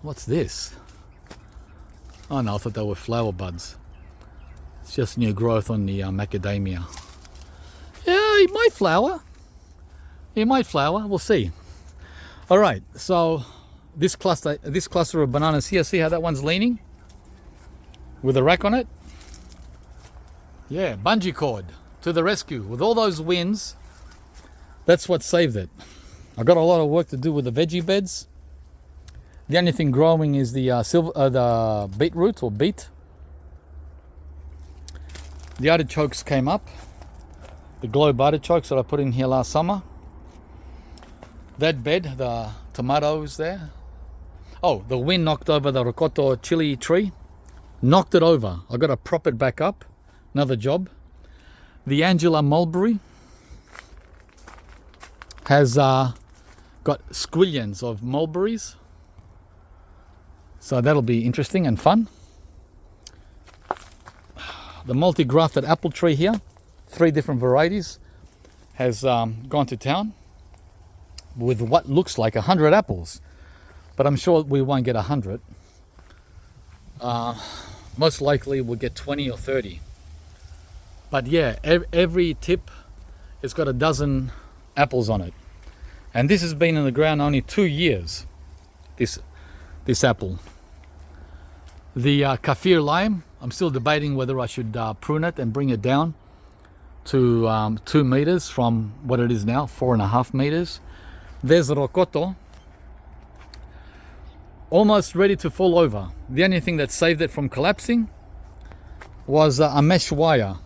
What's this? Oh no, I thought they were flower buds. It's just new growth on the macadamia. Yeah, it might flower. It might flower. We'll see. All right. So this cluster of bananas here. See how that one's leaning with a rack on it? Yeah, bungee cord to the rescue. With all those winds, that's what saved it. I got a lot of work to do with the veggie beds. The only thing growing is the the beetroot or beet. The artichokes came up. The globe artichokes that I put in here last summer. That bed, the tomatoes there. Oh, the wind knocked over the rocoto chili tree. Knocked it over. I got to prop it back up. Another job. The Angela mulberry has got squillions of mulberries. So that'll be interesting and fun. The multi-grafted apple tree here, 3 different varieties, has gone to town with what looks like 100 apples. But I'm sure we won't get 100. Most likely we'll get 20 or 30. But yeah, every tip has got a dozen apples on it. And this has been in the ground only 2 years, this apple. The kaffir lime, I'm still debating whether I should prune it and bring it down to 2 meters from what it is now, 4.5 meters. There's the rocoto, almost ready to fall over. The only thing that saved it from collapsing was a mesh wire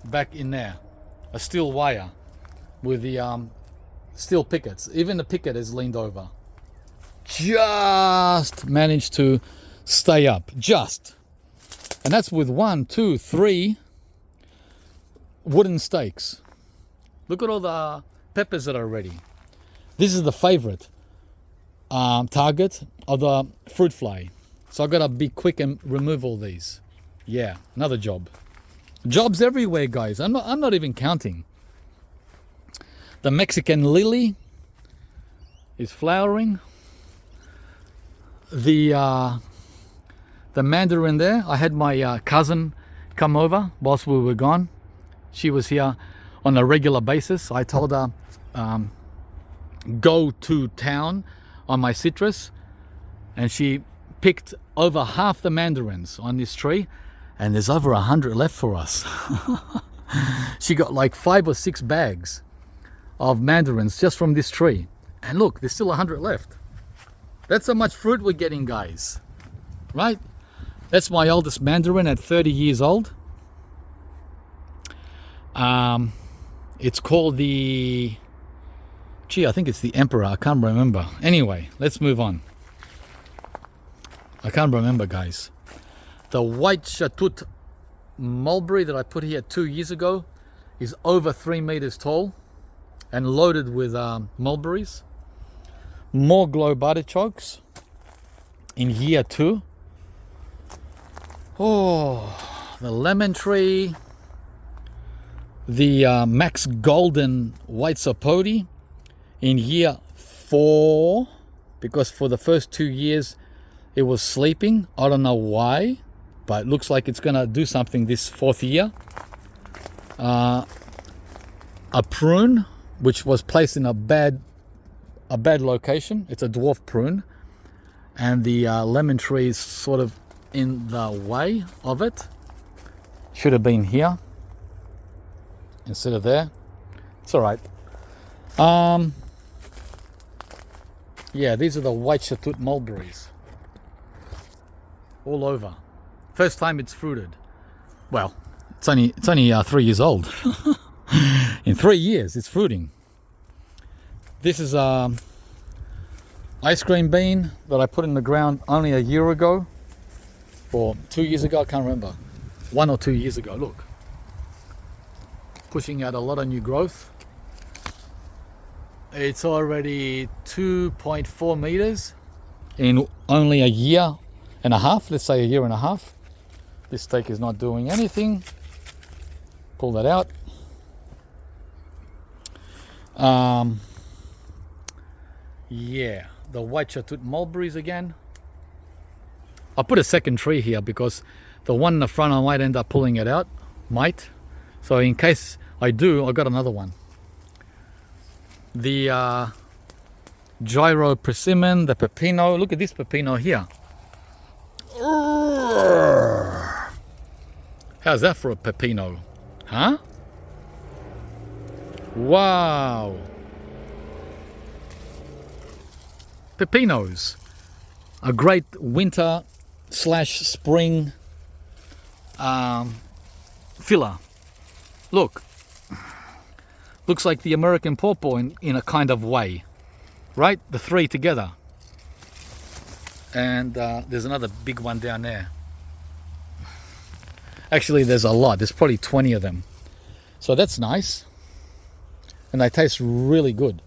back in there, a steel wire with the steel pickets. Even the picket has leaned over. Just managed to stay up, just. And that's with 1, 2, 3 wooden stakes. Look at all the peppers that are ready. This is the favorite target of the fruit fly. So I've got to be quick and remove all these. Yeah, another job. Jobs everywhere, guys. I'm not even counting. The Mexican lily is flowering. The mandarin there, I had my cousin come over whilst we were gone. She was here on a regular basis. I told her go to town on my citrus, and she picked over half the mandarins on this tree, and there's over 100 left for us. She got like 5 or 6 bags of mandarins just from this tree, and look, there's still 100 left. That's how much fruit we're getting, guys, right? That's my oldest mandarin at 30 years old. It's called the, I think it's the Emperor. I can't remember. Anyway, let's move on. I can't remember, guys. The white Shatut mulberry that I put here 2 years ago is over 3 meters tall and loaded with mulberries. More globe artichokes in year 2. Oh, the lemon tree. The Max Golden white sapote in year 4, because for the first 2 years it was sleeping. I don't know why, but it looks like it's gonna do something this 4th year. A prune, which was placed in a bad location. It's a dwarf prune, and the lemon tree is sort of in the way of it. Should have been here instead of there. It's all right. Yeah, these are the white Shatut mulberries all over. First time it's fruited. Well, it's only 3 years old. In 3 years it's fruiting. This is ice cream bean that I put in the ground only a year ago, or 2 years ago, I can't remember. 1 or 2 years ago. Look, pushing out a lot of new growth. It's already 2.4 meters in only a year and a half. Let's say a year and a half. This stake is not doing anything. Pull that out. Yeah, the white Chatut mulberries again. I put a second tree here because the one in the front I might end up pulling it out. Might. So in case I do, I got another one. The gyro persimmon, the Papino. Look at this Papino here. How's that for a Papino? Huh? Wow. Pepinos. A great winter / spring filler. Look. Looks like the American pawpaw in a kind of way. Right? The three together. And there's another big one down there. Actually, there's a lot. There's probably 20 of them. So that's nice. And they taste really good.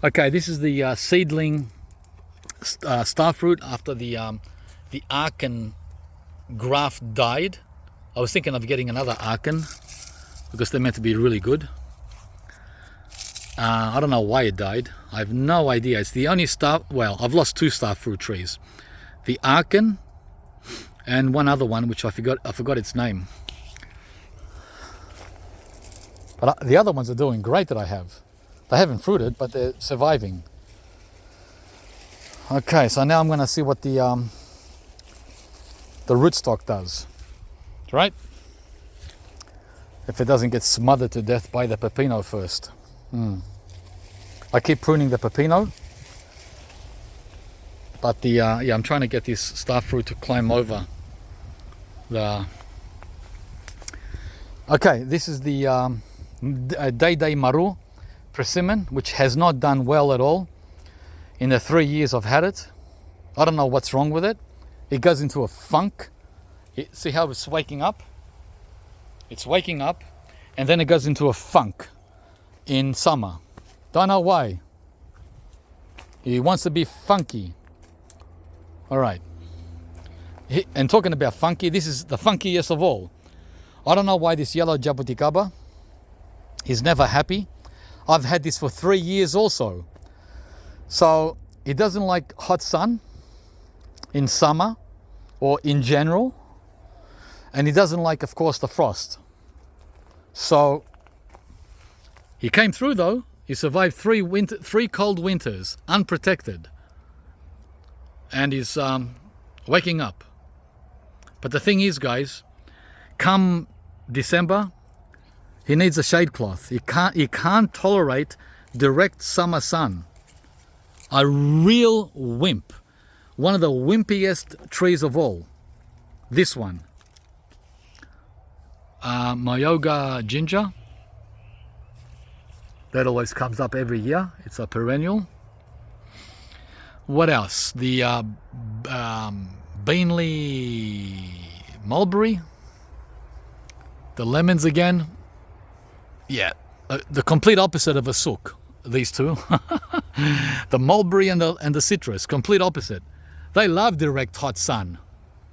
Okay, this is the seedling starfruit after the Arkan graft died. I was thinking of getting another Arkan because they're meant to be really good. I don't know why it died. I have no idea. It's the only well, I've lost 2 starfruit trees. The Arkan and one other one which I forgot its name. But the other ones are doing great that I have. They haven't fruited, but they're surviving. Okay, so now I'm going to see what the rootstock does. Right? If it doesn't get smothered to death by the Papino first. I keep pruning the Papino. But yeah, I'm trying to get this starfruit to climb over the... Okay, this is the Day Maru persimmon, which has not done well at all in the 3 years I've had it. I don't know what's wrong with it. It goes into a funk. See how it's waking up? It's waking up and then it goes into a funk in summer. Don't know why. He wants to be funky. All right. And talking about funky, this is the funkiest of all. I don't know why this yellow jabuticaba is never happy. I've had this for 3 years also. So it doesn't like hot sun in summer or in general. And he doesn't like, of course, the frost. So he came through though. He survived 3 cold winters unprotected. And he's waking up. But the thing is, guys, come December, he needs a shade cloth. He can't tolerate direct summer sun. A real wimp. One of the wimpiest trees of all. This one. Myoga ginger. That always comes up every year. It's a perennial. What else? The Beanley mulberry. The lemons again. Yeah, the complete opposite of a sook. These two. The mulberry and the citrus, complete opposite. They love direct hot sun.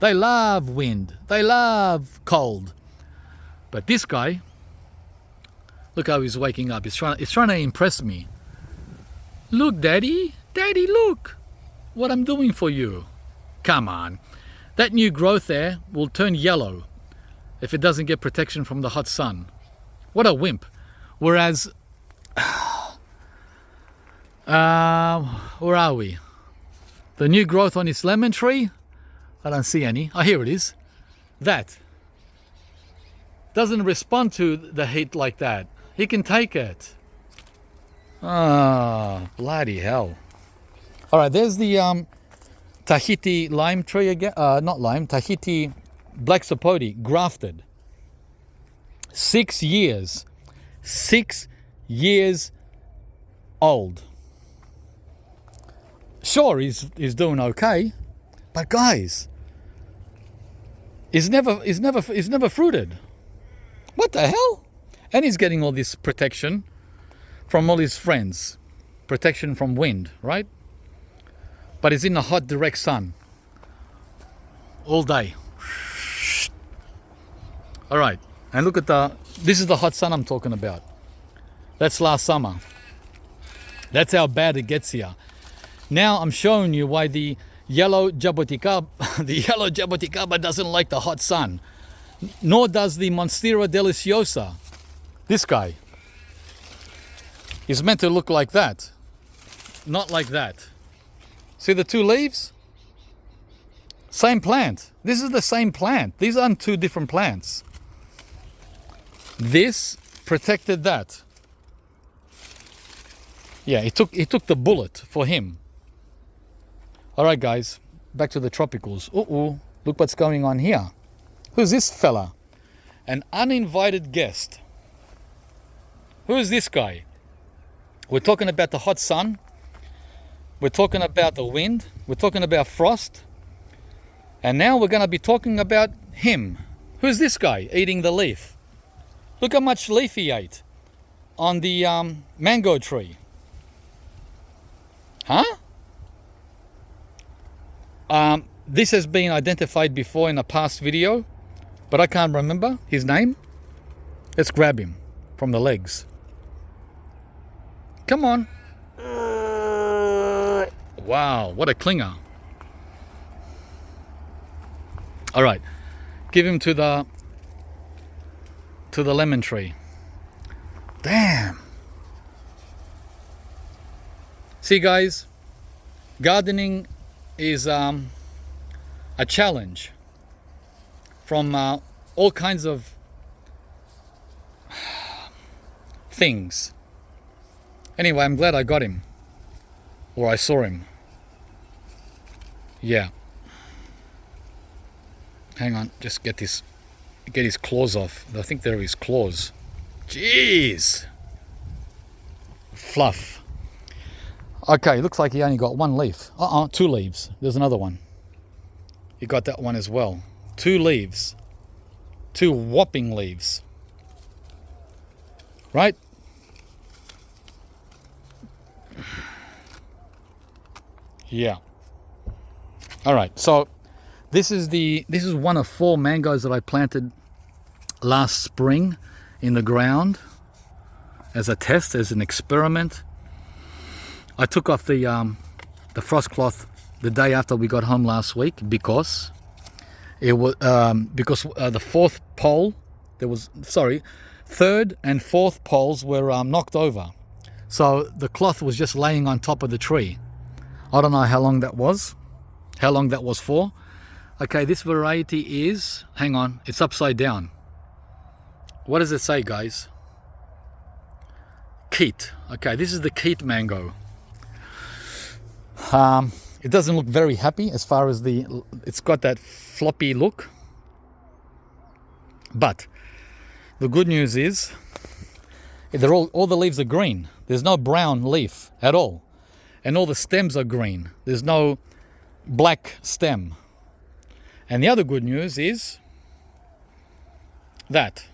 They love wind. They love cold. But this guy, look how he's waking up. He's trying to impress me. Look, Daddy. Daddy, look what I'm doing for you. Come on. That new growth there will turn yellow if it doesn't get protection from the hot sun. What a wimp. Whereas, where are we? The new growth on his lemon tree? I don't see any. Oh, here it is. That doesn't respond to the heat like that. He can take it. Ah, bloody hell. All right, there's the Tahiti lime tree again. Not lime, Tahiti black sapote, grafted. 6 years. 6 years old. Sure, he's doing okay, but guys, he's never fruited. What the hell? And he's getting all this protection from all his friends. Protection from wind, right? But he's in the hot, direct sun. All day. All right. And look at this is the hot sun I'm talking about. That's last summer. That's how bad it gets here. Now I'm showing you why the yellow jaboticaba, doesn't like the hot sun. Nor does the Monstera deliciosa. This guy is meant to look like that, not like that. See the two leaves? Same plant. This is the same plant. These aren't two different plants. This protected that. Yeah, he took the bullet for him. All right, guys, back to the tropicals. Look what's going on here. Who's this fella? An uninvited guest. Who is this guy? We're talking about the hot sun. We're talking about the wind. We're talking about frost. And now we're going to be talking about him. Who's this guy eating the leaf? Look how much leaf he ate on the mango tree. Huh? This has been identified before in a past video, but I can't remember his name. Let's grab him from the legs. Come on. Wow, what a clinger. All right, give him to the lemon tree. Damn. See, guys, gardening is a challenge from all kinds of things. Anyway, I'm glad I got him, or I saw him. Yeah. Hang on, just get his claws off. I think they're his claws. Jeez. Fluff. Okay, looks like he only got one leaf. Two leaves. There's another one. He got that one as well. 2 leaves. 2 whopping leaves. Right? Yeah. All right. So this is one of 4 mangoes that I planted last spring in the ground as a test, as an experiment. I took off the frost cloth the day after we got home last week because it was the 4th pole, third and 4th poles were knocked over, so the cloth was just laying on top of the tree. I don't know how long that was for. Okay, this variety is, hang on, it's upside down. What does it say, guys? Keat. Okay, this is the Keat mango. It doesn't look very happy as far as it's got that floppy look. But the good news is all the leaves are green. There's no brown leaf at all. And all the stems are green. There's no black stem. And the other good news is that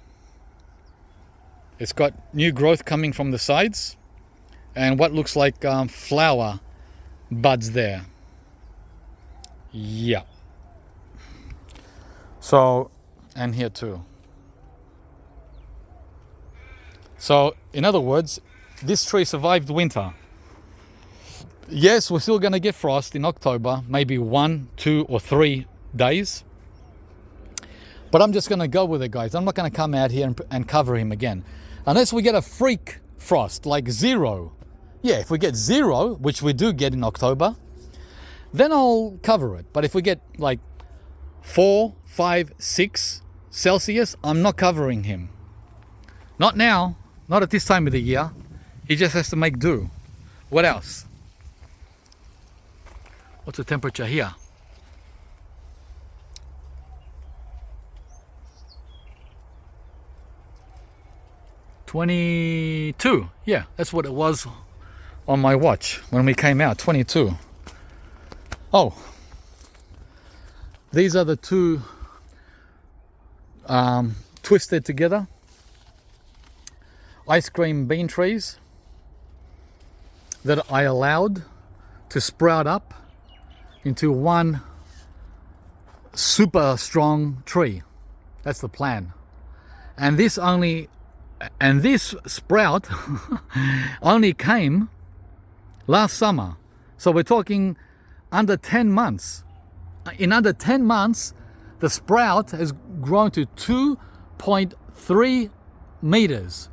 it's got new growth coming from the sides and what looks like flower buds there. Yeah. So, and here too. So, in other words, this tree survived winter. Yes, we're still going to get frost in October, maybe 1, 2, or 3 days. But I'm just going to go with it, guys. I'm not going to come out here and cover him again. Unless we get a freak frost, like 0. Yeah, if we get 0, which we do get in October, then I'll cover it. But if we get like 4, 5, 6 Celsius, I'm not covering him. Not now, not at this time of the year. He just has to make do. What else? What's the temperature here? $22. Yeah, that's what it was on my watch when we came out. 22. Oh, these are the 2 twisted together ice cream bean trees that I allowed to sprout up into one super strong tree. That's the plan. And this sprout only came last summer. So we're talking under 10 months. In under 10 months, the sprout has grown to 2.3 meters.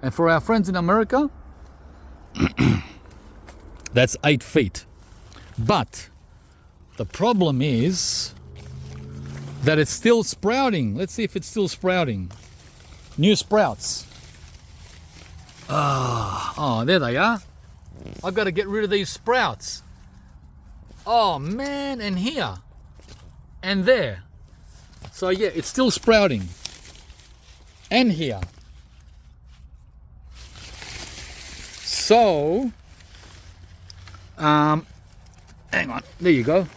And for our friends in America, that's 8 feet. But the problem is that it's still sprouting. Let's see if it's still sprouting. New sprouts. Oh, there they are. I've got to get rid of these sprouts. Oh man, and here. And there. So yeah, it's still sprouting. And here. So, hang on, there you go.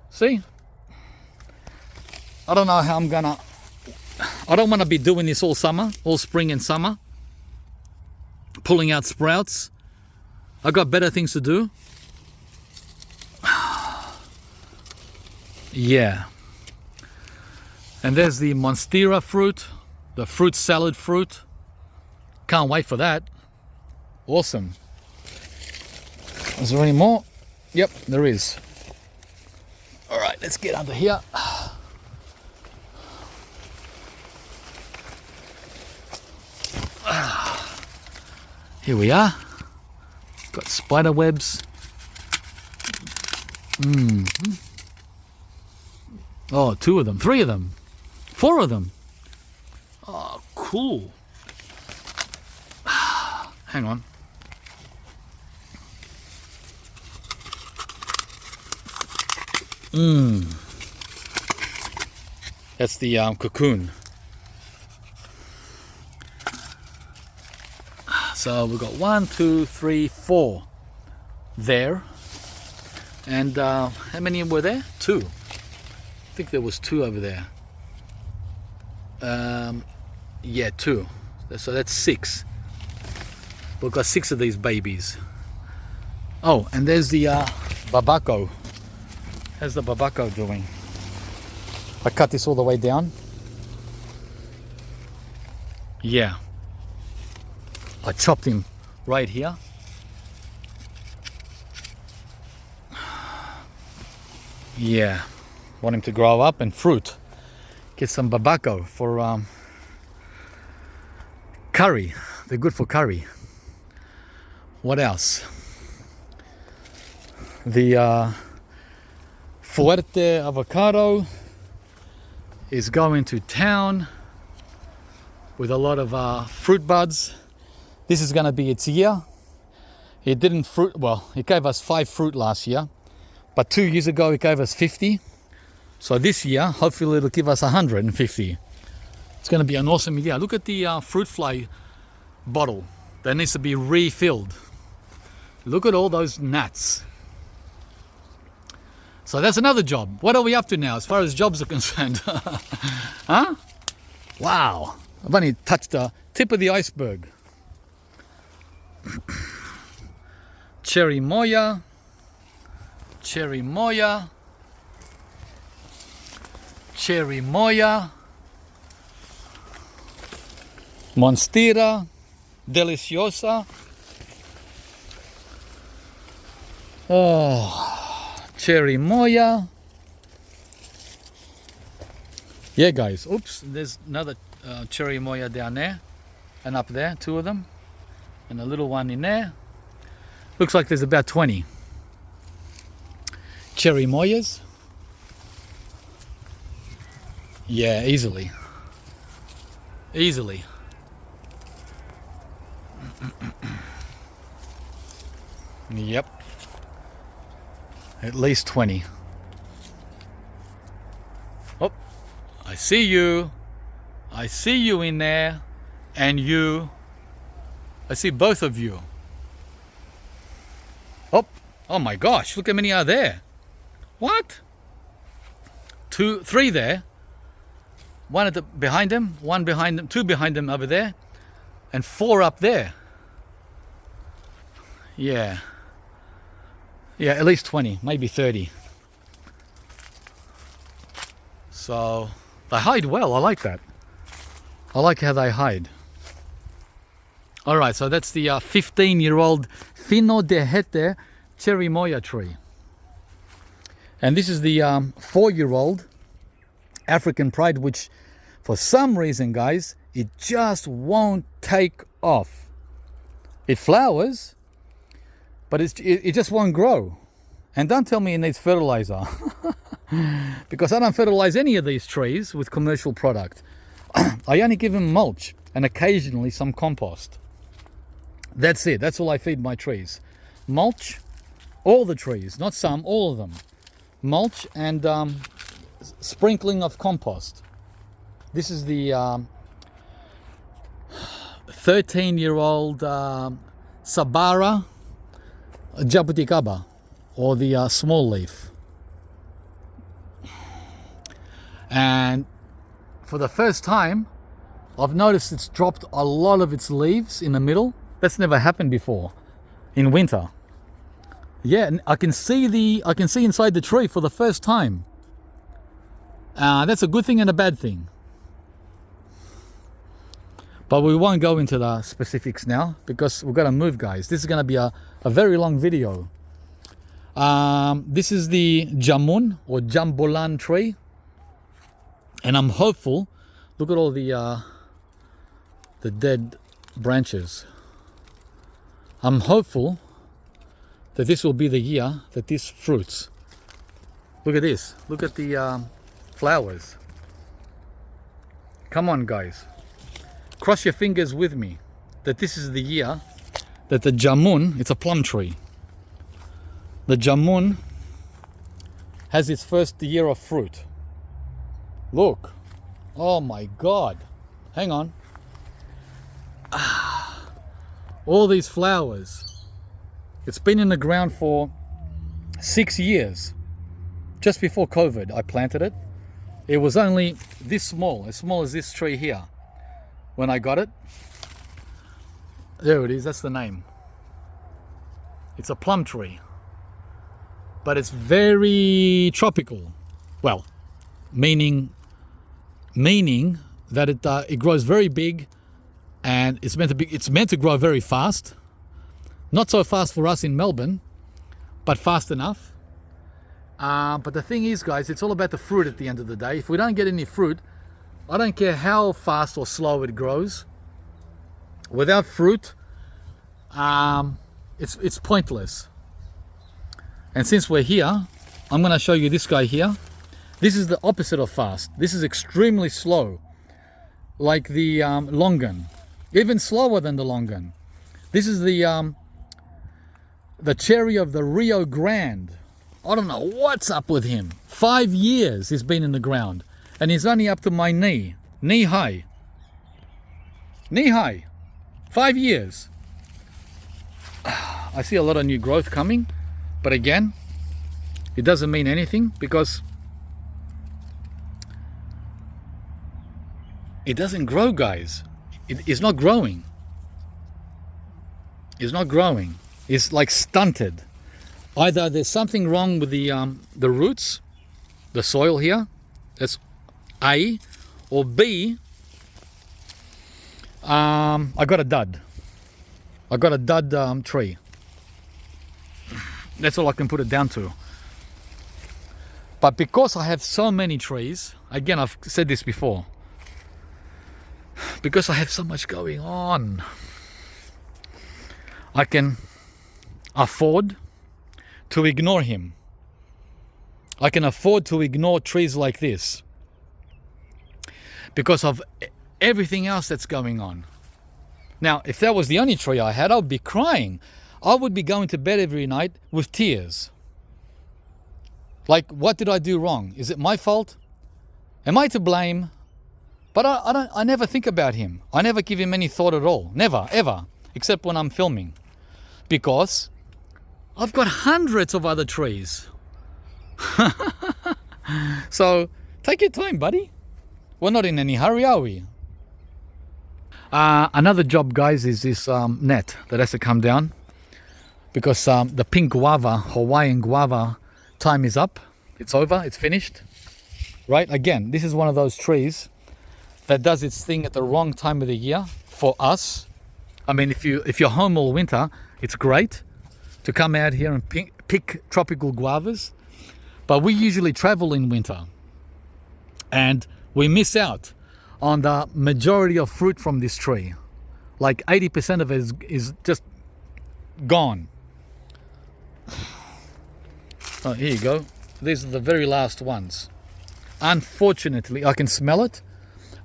See? I don't know how I'm gonna, I don't want to be doing this all summer, all spring and summer. Pulling out sprouts. I've got better things to do. Yeah. And there's the monstera fruit, the fruit salad fruit. Can't wait for that. Awesome. Is there any more? Yep, there is. All right, let's get under here. Here we are. Got spider webs. Oh, 2 of them, 3 of them, 4 of them. Oh, cool. Hang on. That's the cocoon. So we've got 1, 2, 3, 4 there. And how many were there? 2. I think there was 2 over there. Yeah, 2. So that's 6. We've got 6 of these babies. Oh, and there's the babako. How's the babako doing? I cut this all the way down. Yeah. I chopped him right here. Yeah. Want him to grow up and fruit. Get some babako for curry. They're good for curry. What else? The Fuerte avocado is going to town with a lot of fruit buds. This is going to be its year. It didn't fruit, well, it gave us 5 fruit last year, but 2 years ago it gave us 50. So this year, hopefully it'll give us 150. It's going to be an awesome year. Look at the fruit fly bottle that needs to be refilled. Look at all those gnats. So that's another job. What are we up to now as far as jobs are concerned? Huh? Wow. I've only touched the tip of the iceberg. Cherimoya. Cherimoya. Cherimoya. Monstera. Deliciosa. Oh, cherimoya. Yeah, guys. Oops, there's another cherimoya down there and up there, 2 of them, and a little one in there. Looks like there's about 20 cherimoyas. Yeah, easily. Easily. Yep. At least 20. Oh, I see you. I see you in there. And you. I see both of you. Oh my gosh, look how many are there. What? 2, 3 there. One at the behind them, 1 behind them, 2 behind them over there, and 4 up there. Yeah. Yeah, at least 20, maybe 30. So they hide well. I like that. I like how they hide. All right, so that's the 15-year-old Fino de Hete cherimoya tree. And this is the 4-year-old African pride, which for some reason, guys, it just won't take off. It flowers, but it just won't grow. And don't tell me it needs fertilizer. Because I don't fertilize any of these trees with commercial product. I only give them mulch and occasionally some compost. That's it. That's all I feed my trees. Mulch, all the trees, not some, all of them. Mulch and sprinkling of compost. This is the 13-year-old Sabara Jabuticaba, or the small leaf. And for the first time, I've noticed it's dropped a lot of its leaves in the middle. That's never happened before in winter. Yeah, and I can see inside the tree for the first time. That's a good thing and a bad thing. But we won't go into the specifics now because we've got to move, guys. This is going to be a very long video. This is the Jamun or Jambolan tree. And I'm hopeful. Look at all the dead branches. I'm hopeful that this will be the year that this fruits. Look at this. Look at the flowers. Come on, guys. Cross your fingers with me that this is the year that the Jamun, it's a plum tree. The Jamun has its first year of fruit. Look. Oh my God. Hang on. All these flowers. It's been in the ground for 6 years. Just before COVID, I planted it. It was only this small as this tree here when I got it. There it is, that's the name. It's a plum tree. But it's very tropical. Well, meaning that it grows very big, and it's meant to grow very fast. Not so fast for us in Melbourne, but fast enough. But the thing is, guys, it's all about the fruit at the end of the day. If we don't get any fruit, I don't care how fast or slow it grows. Without fruit, it's pointless. And since we're here, I'm going to show you this guy here. This is the opposite of fast. This is extremely slow, like the longan, even slower than the longan. This is the cherry of the Rio Grande. I don't know what's up with him. 5 years he's been in the ground, and he's only up to my knee high. 5 years. I see a lot of new growth coming, but again, it doesn't mean anything because it doesn't grow, guys. It's not growing. It's not growing. It's like stunted. Either there's something wrong with the roots, the soil here. That's A, or B. I got a dud. I got a dud tree. That's all I can put it down to. But because I have so many trees, again, I've said this before, because I have so much going on, I can afford to ignore him. I can afford to ignore trees like this because of everything else that's going on. Now, if that was the only tree I had, I would be crying. I would be going to bed every night with tears. Like, what did I do wrong? Is it my fault? Am I to blame? But I never think about him. I never give him any thought at all. Never, ever. Except when I'm filming. Because I've got hundreds of other trees. So, take your time, buddy. We're not in any hurry, are we? Another job, guys, is this net that has to come down. Because the pink guava, Hawaiian guava, time is up. It's over. It's finished. Right? Again, this is one of those trees that does its thing at the wrong time of the year for us. I mean, if you're home all winter, it's great. to come out here and pick tropical guavas. But we usually travel in winter and we miss out on the majority of fruit from this tree. Like 80% of it is just gone. Oh, here you go. These are the very last ones. Unfortunately, I can smell it.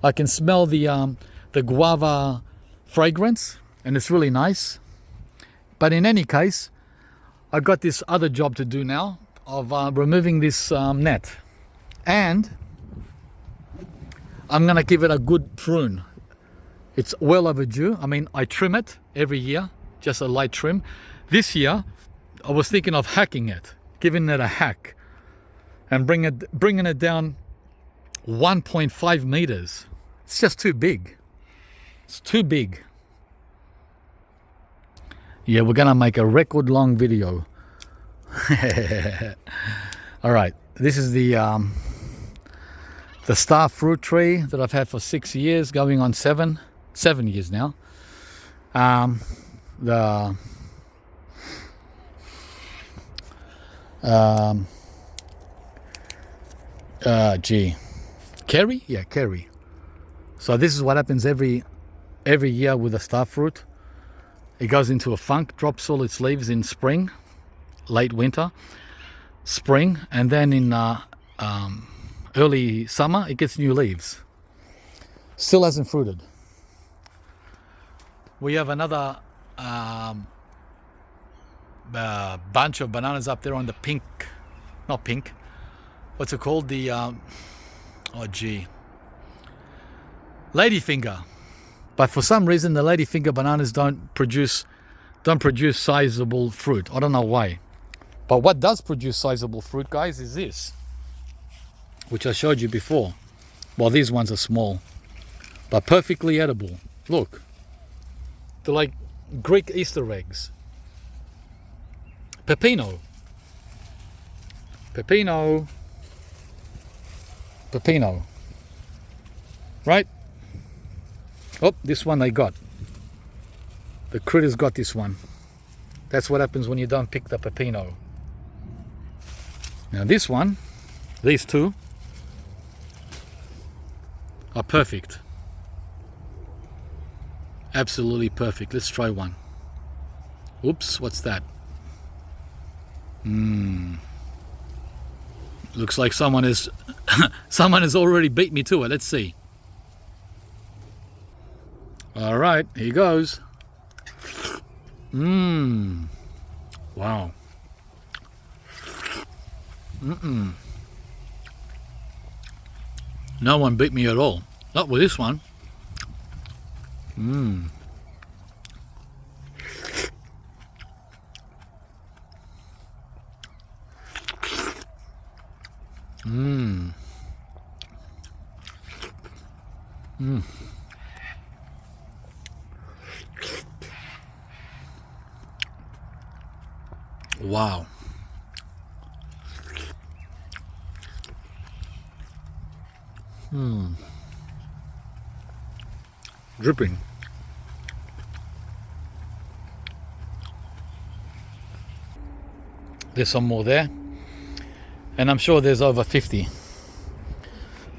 I can smell the guava fragrance, and it's really nice. But in any case, I've got this other job to do now of removing this net, and I'm gonna give it a good prune. It's well overdue. I mean, I trim it every year, just a light trim. This year, I was thinking of hacking it, giving it a hack, and bringing it down 1.5 meters. It's just too big. It's too big. Yeah, we're gonna make a record long video. All right, this is the star fruit tree that I've had for 6 years, going on 7 years now. Kerry? Yeah, kerry. So this is what happens every year with the star fruit. It goes into a funk, drops all its leaves in spring, late winter, spring, and then in early summer it gets new leaves. Still hasn't fruited. We have another bunch of bananas up there on the pink, not pink, what's it called? The ladyfinger. But for some reason the ladyfinger bananas don't produce sizable fruit. I don't know why. But what does produce sizable fruit, guys, is this, which I showed you before. Well, these ones are small, but perfectly edible. Look, they're like Greek Easter eggs. Papino. Right? Oh, this one they got. The critters got this one. That's what happens when you don't pick the papino. Now this one, these two, are perfect. Absolutely perfect. Let's try one. Oops, what's that? Looks like someone has already beat me to it. Let's see. All right, here goes. Wow. No one beat me at all. Not with this one. Wow. Dripping. There's some more there, and I'm sure there's over 50.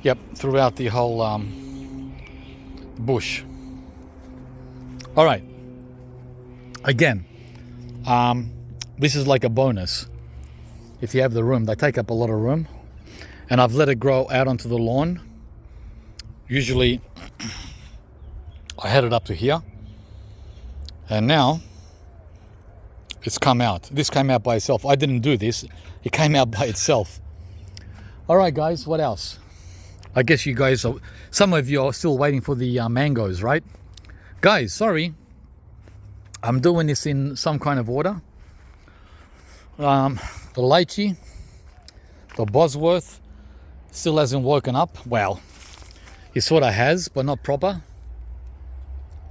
Yep, throughout the whole bush. All right. Again, this is like a bonus. If you have the room, they take up a lot of room, and I've let it grow out onto the lawn. Usually I had it up to here, and now it's come out. This came out by itself. I didn't do this. It came out by itself. All right, guys, what else? I guess you guys are, some of you are still waiting for the mangoes, right? Guys, sorry. I'm doing this in some kind of order. The lychee, the Bosworth, still hasn't woken up. Well, he sort of has, but not proper.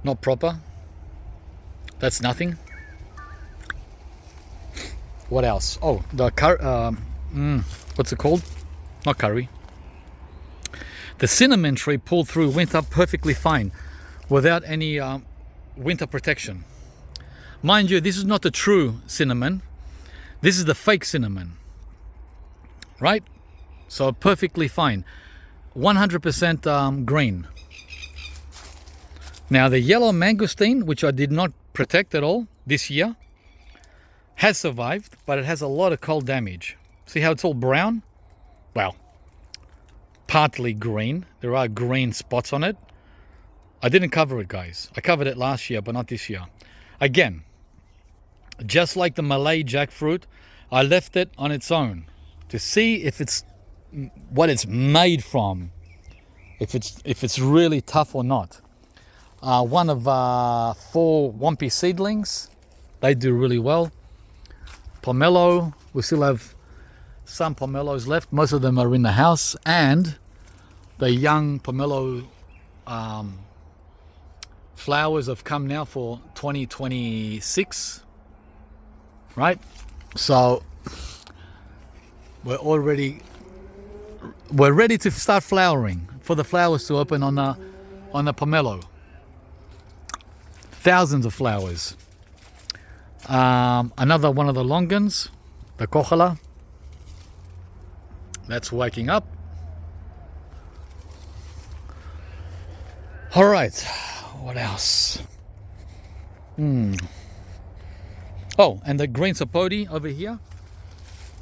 Not proper. That's nothing. What else? Oh, the what's it called? Not curry. The cinnamon tree pulled through winter perfectly fine, without any winter protection. Mind you, this is not the true cinnamon. This is the fake cinnamon, right? So perfectly fine. 100% green. Now the yellow mangosteen, which I did not protect at all this year, has survived, but it has a lot of cold damage. See how it's all brown? Well, partly green. There are green spots on it. I didn't cover it, guys. I covered it last year, but not this year. Again, just like the Malay jackfruit, I left it on its own to see if it's what it's made from, if it's really tough or not. One of 4 Wampy seedlings, they do really well. Pomelo, we still have some pomelos left. Most of them are in the house, and the young pomelo flowers have come now for 2026, right? So we're ready to start flowering, for the flowers to open on the pomelo. Thousands of flowers. Another one of the longans, the kohala, that's waking up. All right, what else? Oh, and the green sapote over here,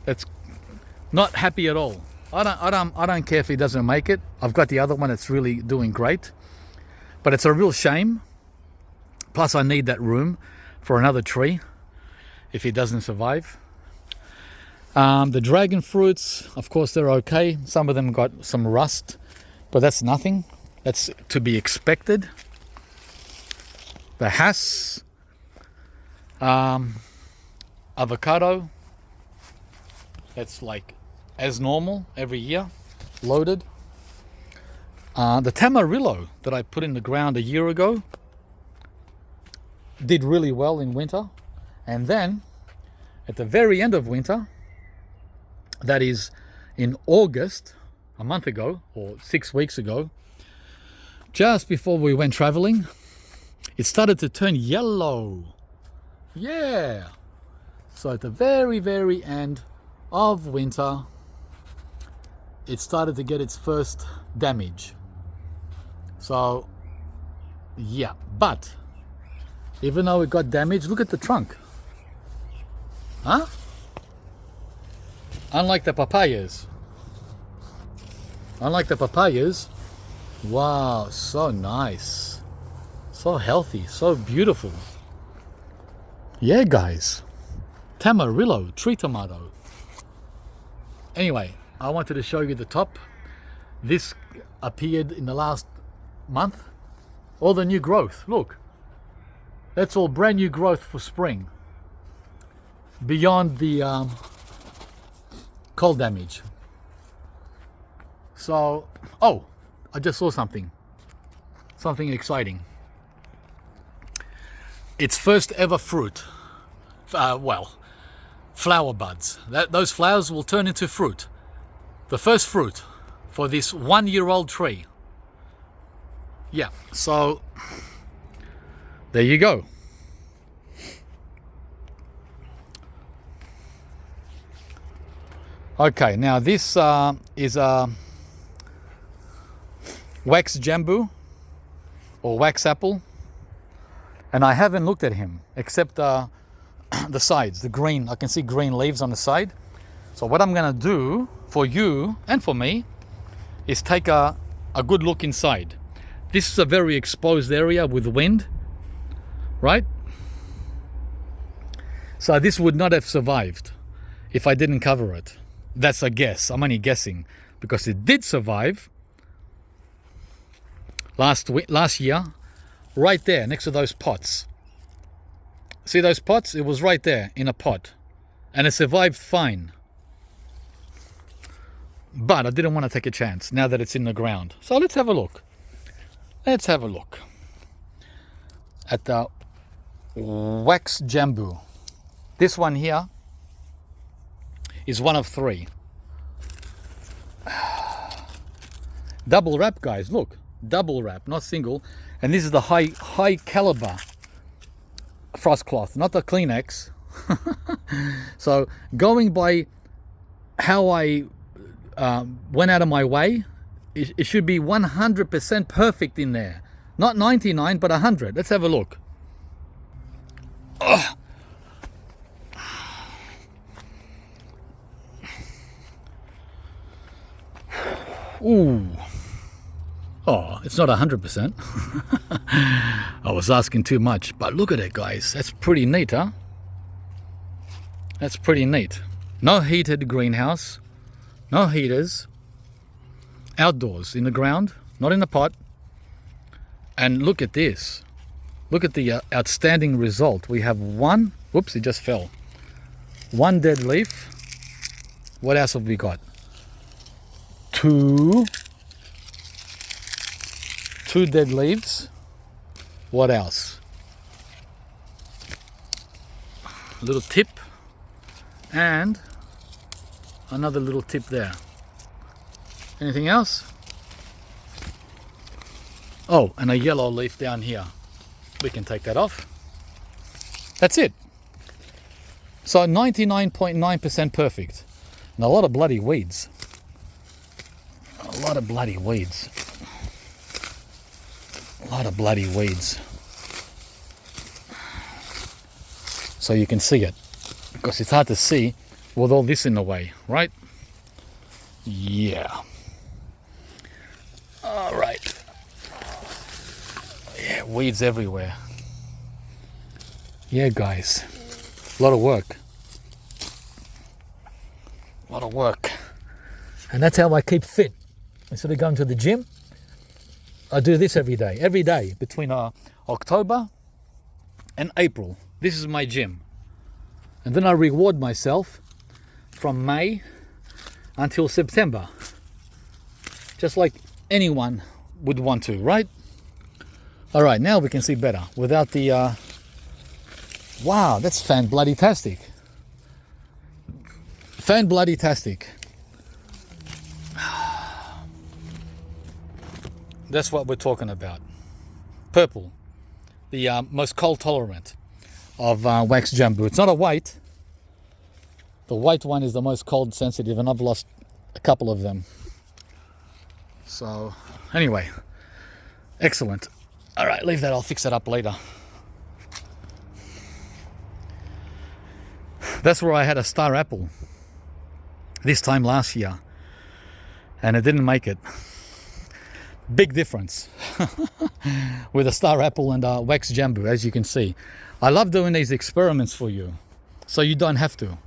that's not happy at all. I don't care if he doesn't make it. I've got the other one that's really doing great, but it's a real shame. Plus I need that room for another tree if he doesn't survive. The dragon fruits, of course, they're okay. Some of them got some rust, but that's nothing. That's to be expected. The Hass, avocado, that's like as normal every year, loaded. The Tamarillo that I put in the ground a year ago did really well in winter, and then at the very end of winter, that is in August, a month ago or 6 weeks ago, just before we went traveling, it started to turn yellow. Yeah, so at the very end of winter, it started to get its first damage. So yeah, but even though it got damaged, look at the trunk. Huh? Unlike the papayas. Wow, so nice. So healthy, so beautiful. Yeah, guys. Tamarillo, tree tomato. Anyway, I wanted to show you the top. This appeared in the last month. All the new growth, look. That's all brand new growth for spring. Beyond the cold damage. So, oh, I just saw something exciting. Its first ever fruit. Flower buds. Those flowers will turn into fruit. The first fruit for this 1-year-old tree. Yeah, so there you go. Okay, now this is a wax jamboo or wax apple, and I haven't looked at him except the sides, the green. I can see green leaves on the side. So what I'm gonna do for you and for me is take a good look inside. This is a very exposed area with wind, right? So this would not have survived if I didn't cover it. That's a guess. I'm only guessing because it did survive last year, right there next to those pots. See those pots? It was right there in a pot, and it survived fine. But I didn't want to take a chance now that it's in the ground. So let's have a look. Let's have a look at the wax jamboo. This one here is one of 3. Double wrap, guys, look. Double wrap, not single. And this is the high caliber frost cloth, not the Kleenex. So going by how I went out of my way, it should be 100% perfect in there. Not 99, but 100. Let's have a look. Oh. Ooh. Oh, it's not 100%. I was asking too much, but look at it, guys. That's pretty neat, huh? That's pretty neat. No heated greenhouse, no heaters, outdoors, in the ground, not in the pot. And look at this. Look at the outstanding result. We have one, whoops, it just fell. One dead leaf. What else have we got? Two dead leaves. What else? A little tip and another little tip there. Anything else? Oh, and a yellow leaf down here. We can take that off. That's it. So 99.9% perfect. And a lot of bloody weeds. A lot of bloody weeds. A lot of bloody weeds. So you can see it. Because it's hard to see with all this in the way, right? Yeah. All right. Yeah, weeds everywhere. Yeah, guys. A lot of work. A lot of work. And that's how I keep fit. Instead of going to the gym, I do this every day. Every day between October and April. This is my gym. And then I reward myself from May until September. Just like anyone would want to, right? All right, now we can see better without the... Wow, that's fan-bloody-tastic. Fan-bloody-tastic. That's what we're talking about. Purple, the most cold tolerant of wax jamboo. It's not a white. The white one is the most cold sensitive, and I've lost a couple of them. So anyway, excellent. All right, leave that. I'll fix that up later. That's where I had a star apple this time last year, and it didn't make it. Big difference with a star apple and a wax jamboo, as you can see. I love doing these experiments for you, so you don't have to.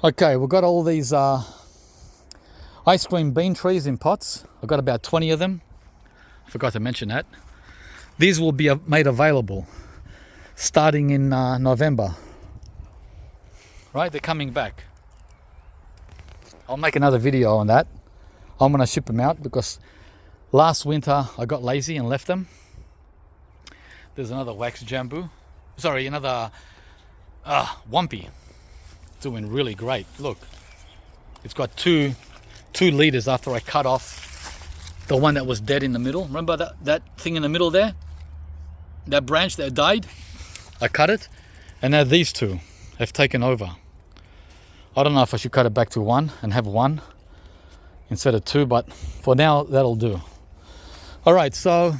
Okay, we've got all these ice cream bean trees in pots. I've got about 20 of them. I forgot to mention that. These will be made available starting in November. Right, they're coming back. I'll make another video on that. I'm going to ship them out because last winter I got lazy and left them. There's another wax jamboo. Sorry, another wampy. Doing really great. Look, it's got two liters after I cut off the one that was dead in the middle. Remember that thing in the middle there? That branch that died? I cut it, and now these two have taken over. I don't know if I should cut it back to one and have one instead of two, but for now that'll do. All right, so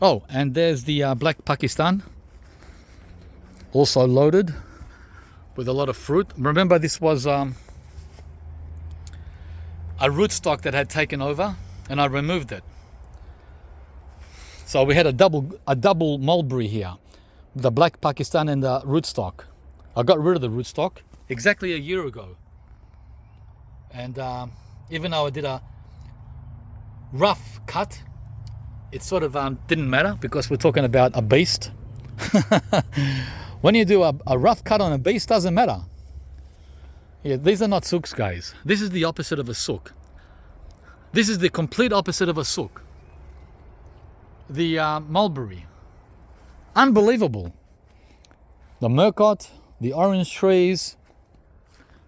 and there's the black Pakistan, also loaded with a lot of fruit. Remember, this was a rootstock that had taken over, and I removed it. So we had a double mulberry here, the black Pakistan and the rootstock. I got rid of the rootstock exactly a year ago, and even though I did a rough cut, it sort of didn't matter because we're talking about a beast. When you do a rough cut on a beast, doesn't matter. Yeah, these are not sooks, guys. This is the opposite of a sook. This is the complete opposite of a sook. The mulberry. Unbelievable. The murcot, the orange trees.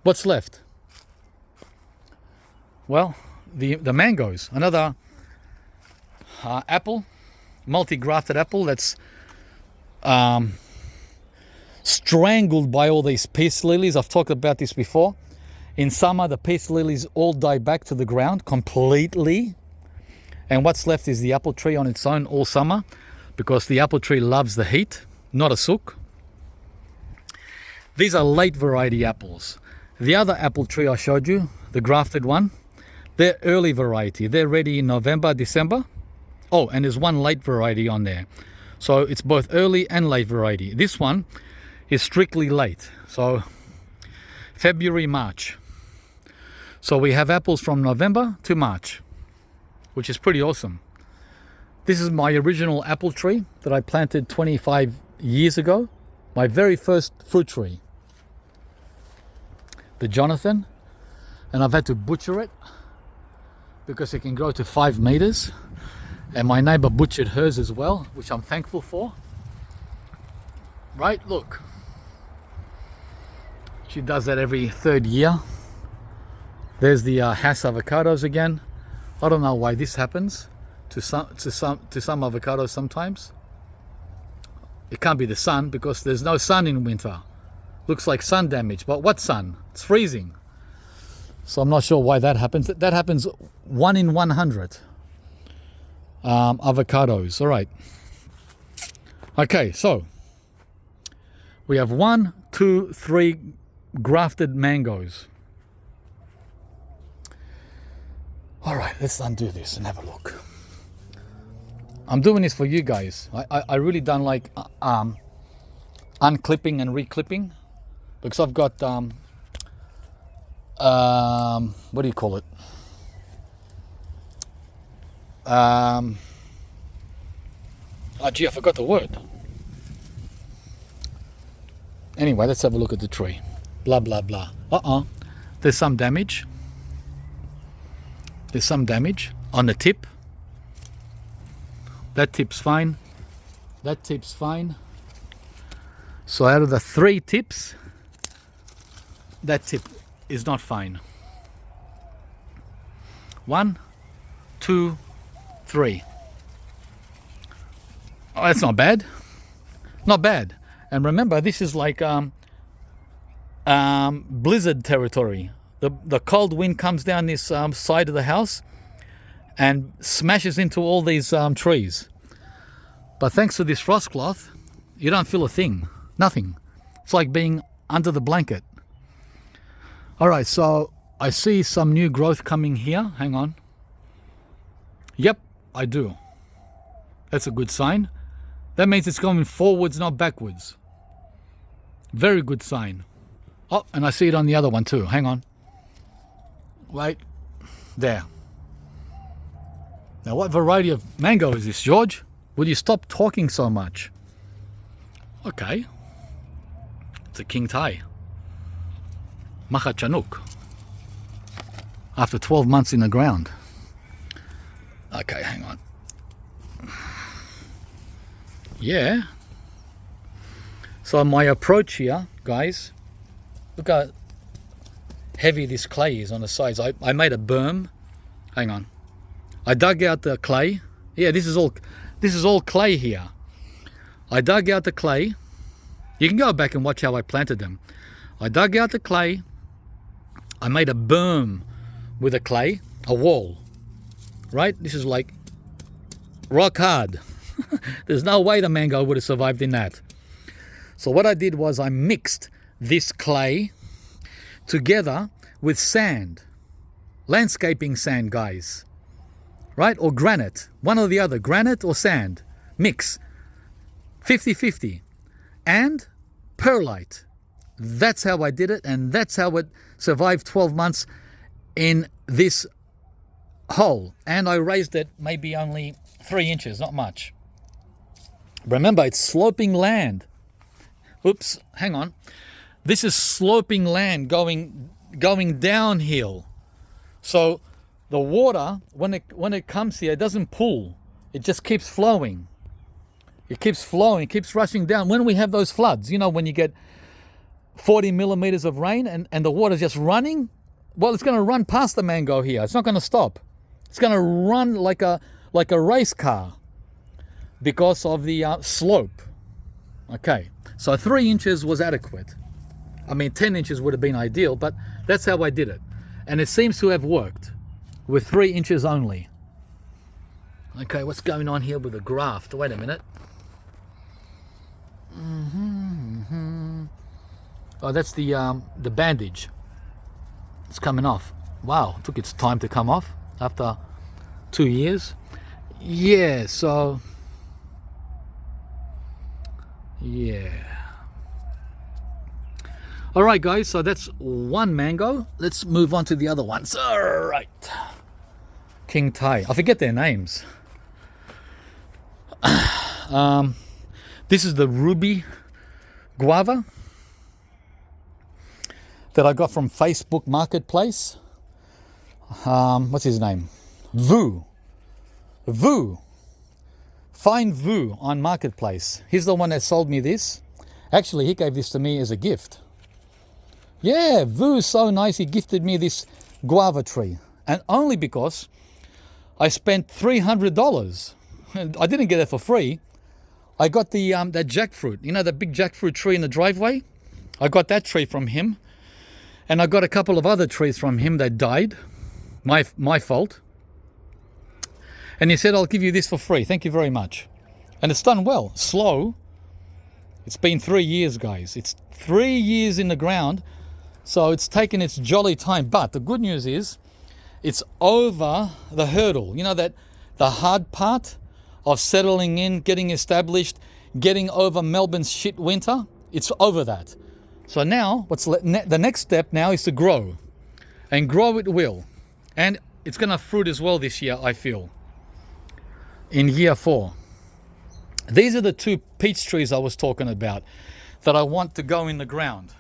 What's left? Well, the mangoes. Another apple, multi-grafted apple that's strangled by all these peace lilies. I've talked about this before. In summer, the peace lilies all die back to the ground completely. And what's left is the apple tree on its own all summer, because the apple tree loves the heat, not a sook. These are late variety apples. The other apple tree I showed you, the grafted one, they're early variety. They're ready in November, December. Oh, and there's one late variety on there. So it's both early and late variety. This one is strictly late. So February, March. So we have apples from November to March, which is pretty awesome. This is my original apple tree that I planted 25 years ago. My very first fruit tree. The Jonathan. And I've had to butcher it because it can grow to 5 meters. And my neighbor butchered hers as well, which I'm thankful for. Right, look. She does that every 3rd year. There's the Hass avocados again. I don't know why this happens to some avocados sometimes. It can't be the sun, because there's no sun in winter. Looks like sun damage, but what sun? It's freezing. So I'm not sure why that happens. That happens 1 in 100. Avocados. All right. Okay, so we have 1, 2, 3 grafted mangoes. All right, let's undo this and have a look. I'm doing this for you guys. I really don't like unclipping and reclipping, because I've got what do you call it? Oh gee, I forgot the word. Anyway, let's have a look at the tree. Blah blah blah. There's some damage. There's some damage on the tip. That tip's fine. That tip's fine. So out of the 3 tips, that tip is not fine. 1, 2, 3. Oh, that's not bad. Not bad. And remember, this is like blizzard territory. The cold wind comes down this side of the house and smashes into all these trees. But thanks to this frost cloth, you don't feel a thing. Nothing. It's like being under the blanket. All right, so I see some new growth coming here. Hang on. Yep, I do. That's a good sign. That means it's going forwards, not backwards. Very good sign. Oh, and I see it on the other one too. Hang on. Wait. There. Now, what variety of mango is this, George? Will you stop talking so much? Okay. It's a King Thai. Maha Chanuk. After 12 months in the ground. Okay, hang on. Yeah. So my approach here, guys, look how heavy this clay is on the sides. I made a berm. Hang on. I dug out the clay. Yeah, this is all clay here. I dug out the clay. You can go back and watch how I planted them. I dug out the clay. I made a berm with a clay, a wall. Right? This is like rock hard. There's no way the mango would have survived in that. So what I did was I mixed this clay together with sand. Landscaping sand, guys. Right? Or granite. One or the other. Granite or sand. Mix. 50-50. And perlite. That's how I did it, and that's how it survived 12 months in this hole. And I raised it maybe only 3 inches, not much. Remember, it's sloping land. Oops, hang on. This is sloping land going downhill. So the water, when it comes here, it doesn't pool. It just keeps flowing. It keeps flowing, it keeps rushing down. When we have those floods, you know, when you get 40 millimeters of rain and the water's just running, well, it's going to run past the mango here. It's not going to stop. It's going to run like a race car because of the slope. Okay, so 3 inches was adequate. I mean, 10 inches would have been ideal, but that's how I did it. And it seems to have worked with 3 inches only. Okay, what's going on here with the graft? Wait a minute. Oh, that's the bandage. It's coming off. Wow, it took its time to come off after 2 years. Yeah, so... yeah. Alright guys, so that's one mango. Let's move on to the other ones. Alright. King Thai. I forget their names. This is the ruby guava that I got from Facebook Marketplace. What's his name? Vu. Find Vu on Marketplace. He's the one that sold me this. Actually, he gave this to me as a gift. Yeah, Vu is so nice. He gifted me this guava tree. And only because I spent $300. I didn't get it for free. I got the that jackfruit. You know, the big jackfruit tree in the driveway? I got that tree from him. And I got a couple of other trees from him that died. My fault. And he said, I'll give you this for free. Thank you very much. And it's done well. Slow. It's been 3 years, guys. It's 3 years in the ground. So it's taken its jolly time. But the good news is it's over the hurdle. You know, that the hard part of settling in, getting established, getting over Melbourne's shit winter. It's over that. So now the next step now is to grow. And grow it will. And it's going to fruit as well this year, I feel. In year 4. These are the 2 peach trees I was talking about that I want to go in the ground.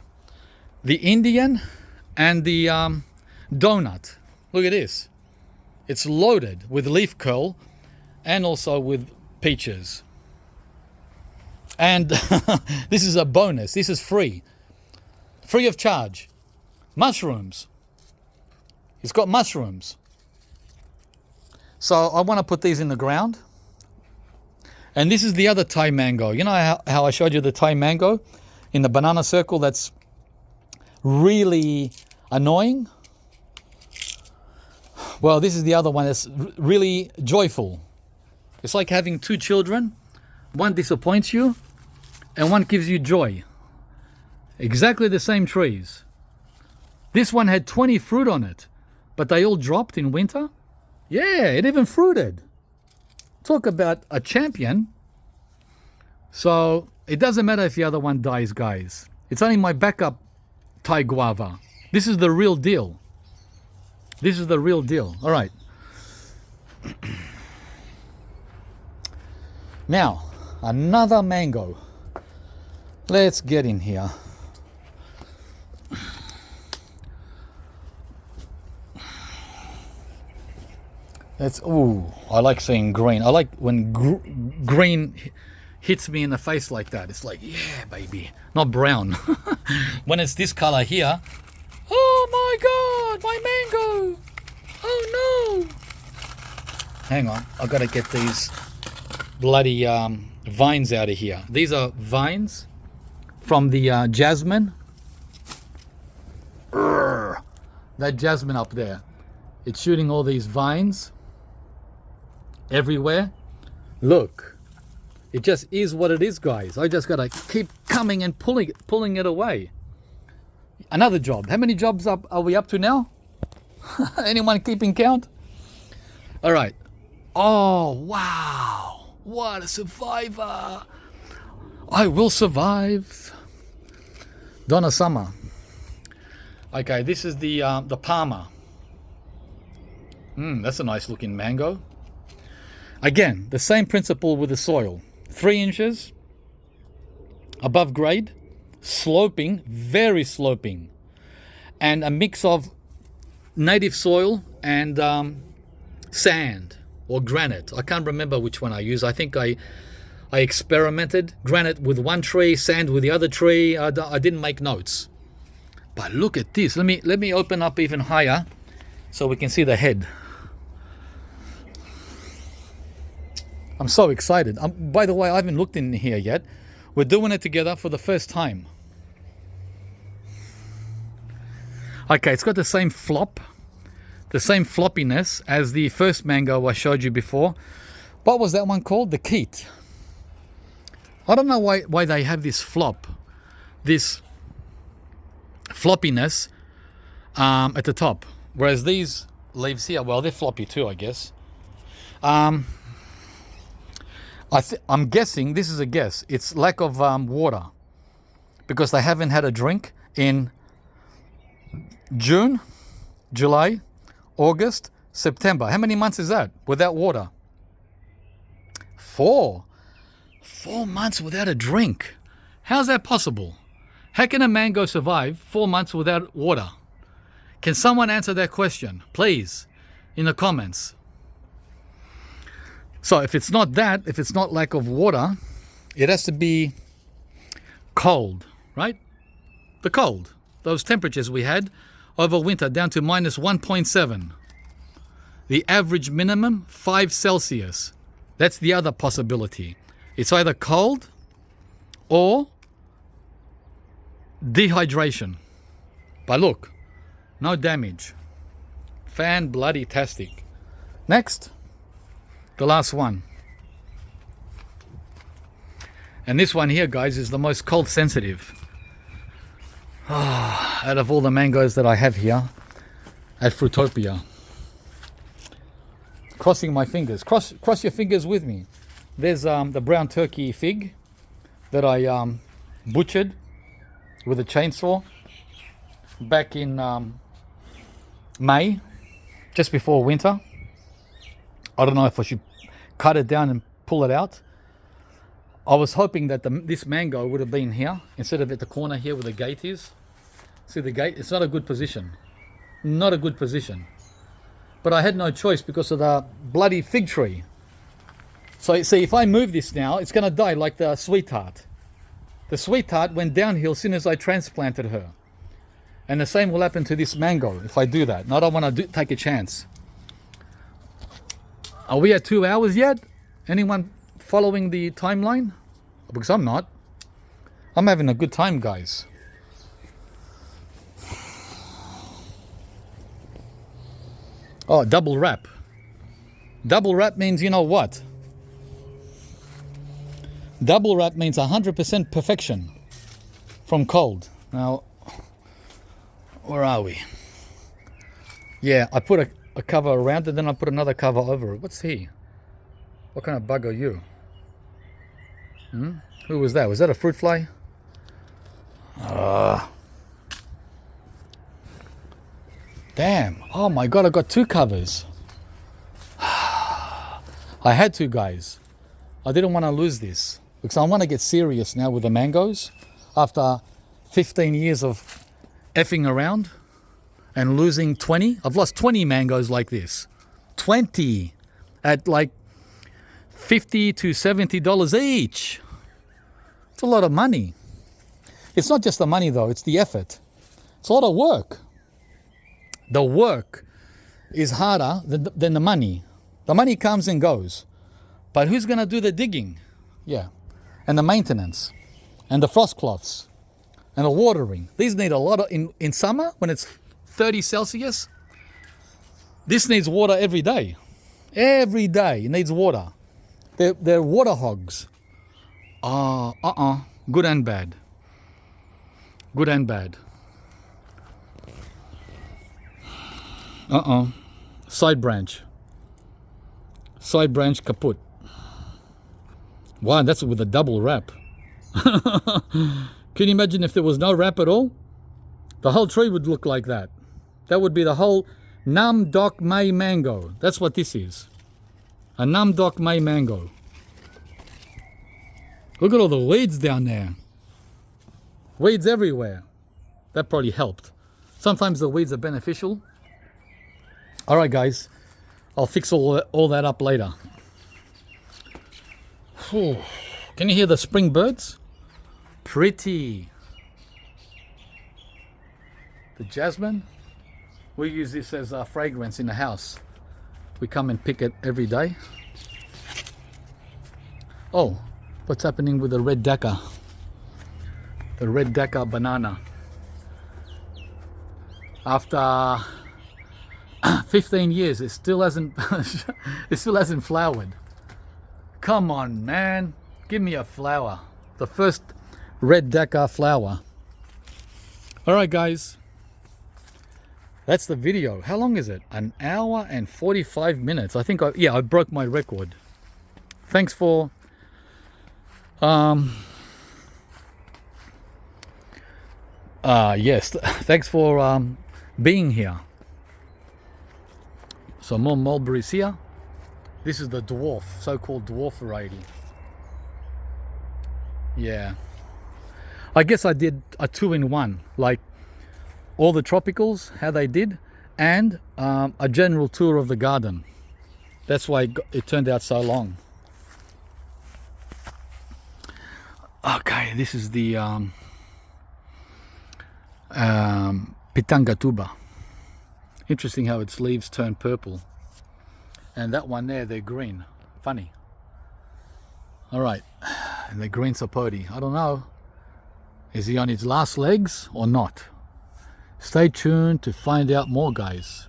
The Indian and the donut. Look at this. It's loaded with leaf curl and also with peaches. And this is a bonus. This is free. Free of charge. Mushrooms. It's got mushrooms. So I want to put these in the ground. And this is the other Thai mango. You know how I showed you the Thai mango in the banana circle that's really annoying? Well, this is the other one that's really joyful. It's like having 2 children. One disappoints you and one gives you joy. Exactly the same trees. This one had 20 fruit on it, but they all dropped in winter. Yeah, it even fruited. Talk about a champion. So it doesn't matter if the other one dies, guys. It's only my backup Thai guava. This is the real deal. This is the real deal. All right. Now, another mango. Let's get in here. I like seeing green. I like when green hits me in the face like that. It's like, yeah, baby. Not brown. When it's this color here, oh my God, my mango. Oh no. Hang on, I've got to get these bloody vines out of here. These are vines from the jasmine. That jasmine up there. It's shooting all these vines everywhere. Look, it just is what it is, guys. I just gotta keep coming and pulling it away. Another job. How many jobs are we up to now? Anyone keeping count? All right. Oh wow, what a survivor. I will survive. Donna Summer. Okay, this is the Palmer. That's a nice looking mango. Again, the same principle with the soil. 3 inches above grade, sloping, very sloping, and a mix of native soil and sand or granite. I can't remember which one I used. I think I experimented. Granite with one tree, sand with the other tree. I didn't make notes. But look at this. Let me open up even higher so we can see the head. I'm so excited. By the way, I haven't looked in here yet. We're doing it together for the first time. Okay, it's got the same flop, the same floppiness as the first mango I showed you before. What was that one called? The Keat. I don't know why they have this flop, this floppiness at the top. Whereas these leaves here, well, they're floppy too, I guess. I'm guessing, this is a guess, it's lack of water. Because they haven't had a drink in June, July, August, September. How many months is that without water? 4 months without a drink. How's that possible? How can a mango survive 4 months without water? Can someone answer that question, please, in the comments? So if it's not that, if it's not lack of water, it has to be cold, right? The cold, those temperatures we had over winter down to minus 1.7. The average minimum, 5 Celsius. That's the other possibility. It's either cold or dehydration. But look, no damage. Fan-bloody-tastic. Next, the last one. And this one here, guys, is the most cold sensitive. Out of all the mangoes that I have here at Fruitopia. Crossing my fingers. Cross your fingers with me. There's the brown turkey fig that I butchered with a chainsaw back in May, just before winter. I don't know if I should cut it down and pull it out. I was hoping that this mango would have been here instead of at the corner here where the gate is. See the gate? It's not a good position. Not a good position. But I had no choice because of the bloody fig tree. So see, if I move this now, it's going to die like the sweetheart. The sweetheart went downhill as soon as I transplanted her. And the same will happen to this mango if I do that. And I don't want to take a chance. Are we at 2 hours yet? Anyone following the timeline? Because I'm not. I'm having a good time, guys. Oh, double wrap. Double wrap means you know what? Double wrap means 100% perfection from cold. Now, where are we? Yeah, I put a cover around it, then I put another cover over it. What's he? What kind of bug are you? Who was that? Was that a fruit fly? Damn. Oh my god, I got 2 covers. I had to, guys. I didn't want to lose this. Because I want to get serious now with the mangoes. After 15 years of effing around and losing 20. I've lost 20 mangoes like this. 20 at like $50 to $70 each. It's a lot of money. It's not just the money though, it's the effort. It's a lot of work. The work is harder than the money. The money comes and goes. But who's going to do the digging? Yeah. And the maintenance. And the frost cloths. And the watering. These need a lot of, in summer, when it's 30 Celsius, this needs water every day. Every day it needs water. They're water hogs. Good and bad. Good and bad. Side branch. Side branch kaput. Wow, that's with a double wrap. Can you imagine if there was no wrap at all? The whole tree would look like that. That would be the whole Nam Dok May mango. That's what this is. A Nam Dok May mango. Look at all the weeds down there. Weeds everywhere. That probably helped. Sometimes the weeds are beneficial. Alright guys, I'll fix all that up later. Whew. Can you hear the spring birds? Pretty. The jasmine, we use this as a fragrance in the house. We come and pick it every day. Oh, what's happening with the red daca? The red Deca banana. After 15 years, it still hasn't flowered. Come on, man. Give me a flower. The first red Deca flower. Alright guys. That's the video. How long is it? 1 hour and 45 minutes. I think I broke my record. Thanks for thanks for being here. So more mulberries here. This is the dwarf, so-called dwarf variety. Yeah. I guess I did a 2-in-1, like all the tropicals, how they did, and a general tour of the garden. That's why it turned out so long. Okay, this is the pitanga tuba. Interesting how its leaves turn purple. And that one there, they're green. Funny. Alright, and the green sapote. I don't know. Is he on his last legs or not? Stay tuned to find out more, guys.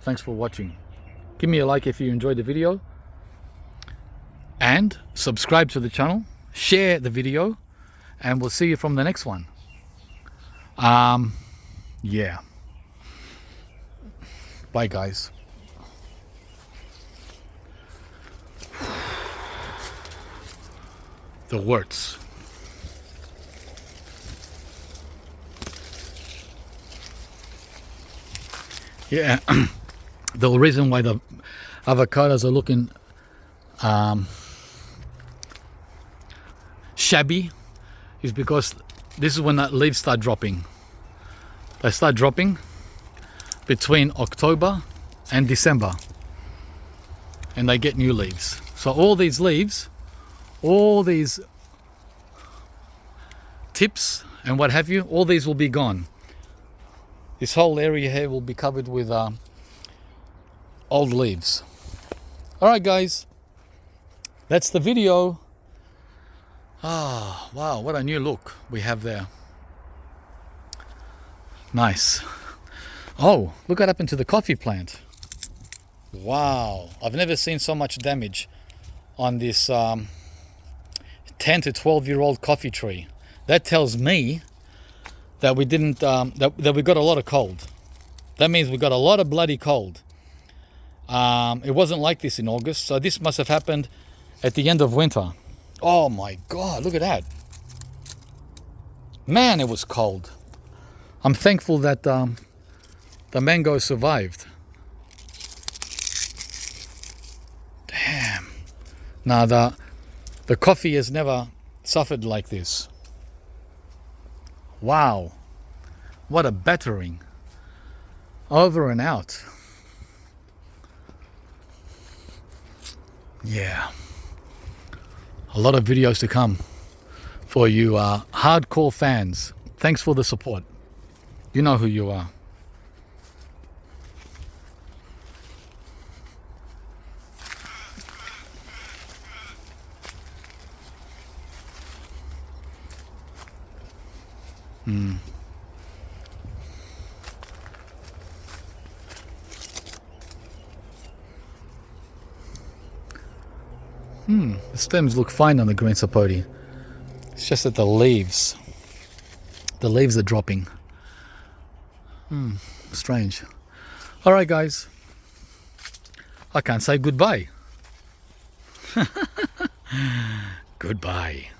Thanks for watching. Give me a like if you enjoyed the video. And subscribe to the channel. Share the video. And we'll see you from the next one. Yeah. Bye, guys. The words. Yeah. The reason why the avocados are looking shabby is because this is when the leaves start dropping. They start dropping between October and December, and they get new leaves. So all these leaves, all these tips and what have you, all these will be gone. This whole area here will be covered with old leaves. Alright guys, that's the video. Ah, wow, what a new look we have there. Nice. Oh, look what happened to the coffee plant. Wow, I've never seen so much damage on this 10 to 12-year-old coffee tree. That tells me that we didn't, that we got a lot of cold. That means we got a lot of bloody cold. It wasn't like this in August, so this must have happened at the end of winter. Oh my God, look at that. Man, it was cold. I'm thankful that the mango survived. Damn. Now the coffee has never suffered like this. Wow. What a battering. Over and out. Yeah. A lot of videos to come for you hardcore fans. Thanks for the support. You know who you are. The stems look fine on the green sapote. It's just that the leaves are dropping. Strange. Alright guys, I can't say goodbye. Goodbye.